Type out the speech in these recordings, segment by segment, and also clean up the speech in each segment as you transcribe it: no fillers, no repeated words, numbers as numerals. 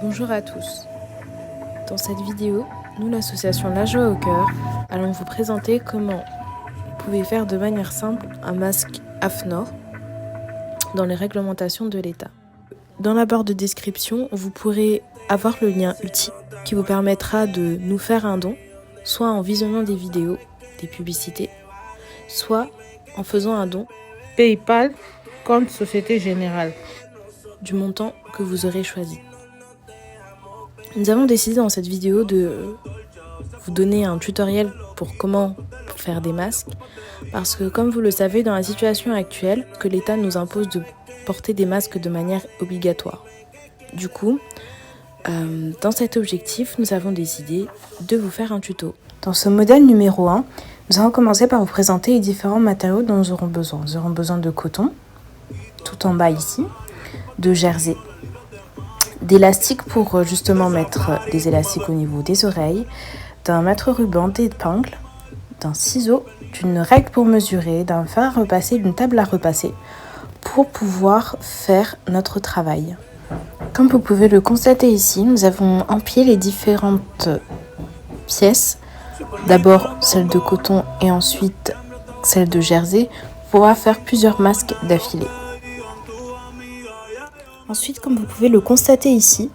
Bonjour à tous. Dans cette vidéo, nous, l'association La Joie au Cœur, allons vous présenter comment vous pouvez faire de manière simple un masque AFNOR dans les réglementations de l'État. Dans la barre de description, vous pourrez avoir le lien utile qui vous permettra de nous faire un don, soit en visionnant des vidéos, des publicités, soit en faisant un don PayPal, compte Société Générale, du montant que vous aurez choisi. Nous avons décidé dans cette vidéo de vous donner un tutoriel pour comment faire des masques, parce que comme vous le savez, dans la situation actuelle, que l'État nous impose de porter des masques de manière obligatoire. Du coup, dans cet objectif, nous avons décidé de vous faire un tuto. Dans ce modèle numéro 1, nous allons commencer par vous présenter les différents matériaux dont nous aurons besoin. Nous aurons besoin de coton, tout en bas ici, de jersey, d'élastiques pour justement mettre des élastiques au niveau des oreilles, d'un mètre-ruban, d'épingles, d'un ciseau, d'une règle pour mesurer, d'un fer à repasser, d'une table à repasser pour pouvoir faire notre travail. Comme vous pouvez le constater ici, nous avons empilé les différentes pièces, d'abord celle de coton et ensuite celle de jersey, pour pouvoir faire plusieurs masques d'affilée. Ensuite, comme vous pouvez le constater ici,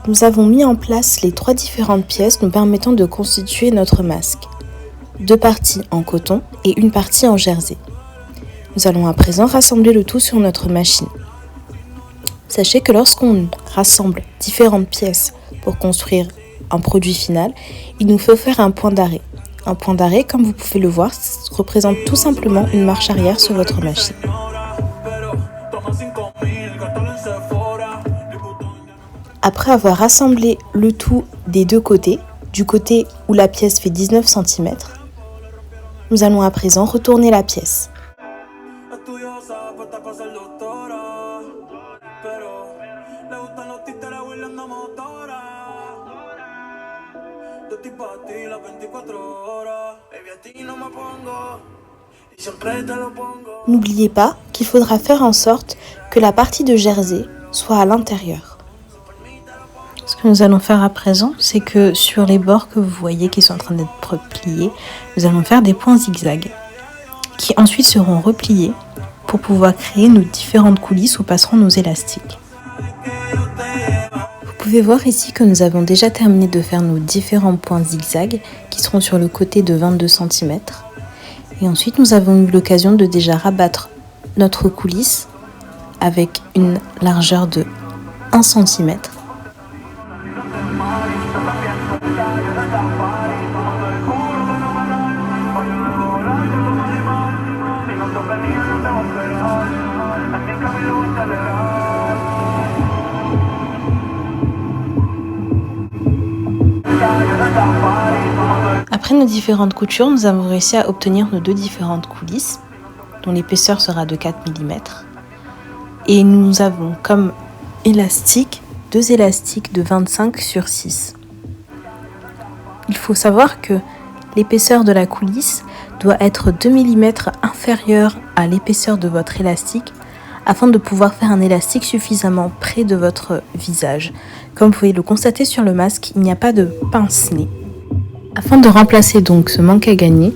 nous avons mis en place les 3 différentes pièces nous permettant de constituer notre masque. 2 parties en coton et une partie en jersey. Nous allons à présent rassembler le tout sur notre machine. Sachez que lorsqu'on rassemble différentes pièces pour construire un produit final, il nous faut faire un point d'arrêt. Un point d'arrêt, comme vous pouvez le voir, représente tout simplement une marche arrière sur votre machine. Après avoir rassemblé le tout des deux côtés, du côté où la pièce fait 19 cm, nous allons à présent retourner la pièce. N'oubliez pas qu'il faudra faire en sorte que la partie de jersey soit à l'intérieur. Ce que nous allons faire à présent, c'est que sur les bords que vous voyez qui sont en train d'être pliés, nous allons faire des points zigzags qui ensuite seront repliés pour pouvoir créer nos différentes coulisses où passeront nos élastiques. Vous pouvez voir ici que nous avons déjà terminé de faire nos différents points zigzags qui seront sur le côté de 22 cm. Et ensuite, nous avons eu l'occasion de déjà rabattre notre coulisse avec une largeur de 1 cm. Après nos différentes coutures, nous avons réussi à obtenir nos 2 différentes coulisses, dont l'épaisseur sera de 4 mm. Et nous avons comme élastique 2 élastiques de 25/6. Il faut savoir que l'épaisseur de la coulisse doit être 2 mm inférieure à l'épaisseur de votre élastique afin de pouvoir faire un élastique suffisamment près de votre visage. Comme vous pouvez le constater sur le masque, il n'y a pas de pince-nez. Afin de remplacer donc ce manque à gagner,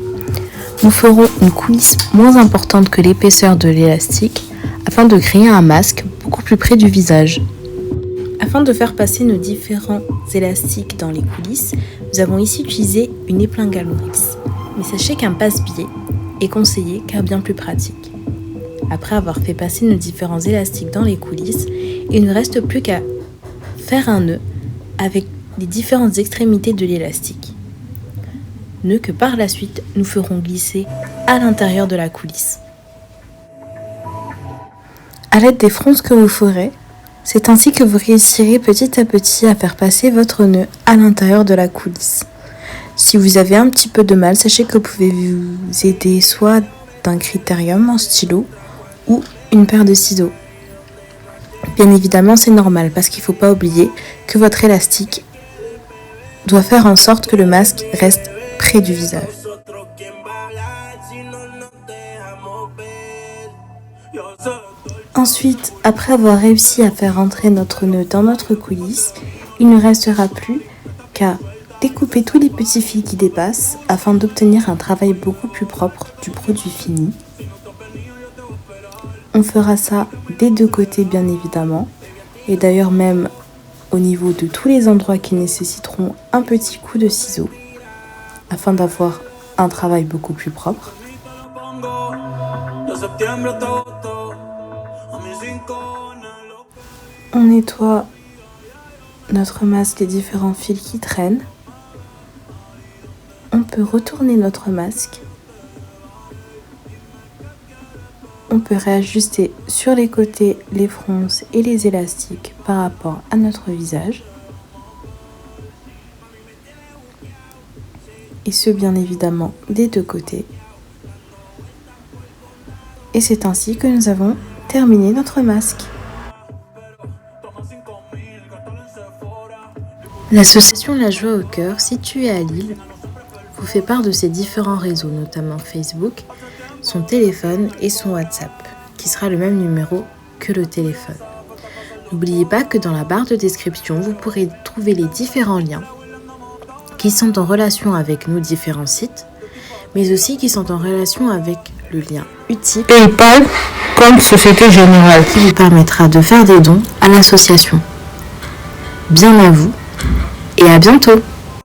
nous ferons une coulisse moins importante que l'épaisseur de l'élastique afin de créer un masque beaucoup plus près du visage. Afin de faire passer nos différents élastiques dans les coulisses, nous avons ici utilisé une épingle à nourrice. Mais sachez qu'un passe-biais est conseillé car bien plus pratique. Après avoir fait passer nos différents élastiques dans les coulisses, il ne reste plus qu'à faire un nœud avec les différentes extrémités de l'élastique. Nœud que par la suite nous ferons glisser à l'intérieur de la coulisse. À l'aide des fronces que vous ferez, c'est ainsi que vous réussirez petit à petit à faire passer votre nœud à l'intérieur de la coulisse. Si vous avez un petit peu de mal, sachez que vous pouvez vous aider soit d'un critérium en stylo ou une paire de ciseaux. Bien évidemment, c'est normal parce qu'il ne faut pas oublier que votre élastique doit faire en sorte que le masque reste près du visage. Ensuite, après avoir réussi à faire rentrer notre nœud dans notre coulisse, Il ne restera plus qu'à découper tous les petits fils qui dépassent afin d'obtenir un travail beaucoup plus propre du produit fini. On fera ça des deux côtés bien évidemment, et d'ailleurs même au niveau de tous les endroits qui nécessiteront un petit coup de ciseau afin d'avoir un travail beaucoup plus propre. On nettoie notre masque des différents fils qui traînent. On peut retourner notre masque. On peut réajuster sur les côtés les fronces et les élastiques par rapport à notre visage. Et ce bien évidemment des deux côtés. Et c'est ainsi que nous avons terminé notre masque. L'association La Joie au Cœur, située à Lille, vous fait part de ses différents réseaux, notamment Facebook, son téléphone et son WhatsApp, qui sera le même numéro que le téléphone. N'oubliez pas que dans la barre de description, vous pourrez trouver les différents liens qui sont en relation avec nos différents sites, mais aussi qui sont en relation avec le lien utile PayPal, compte Société Générale, qui vous permettra de faire des dons à l'association. Bien à vous et à bientôt!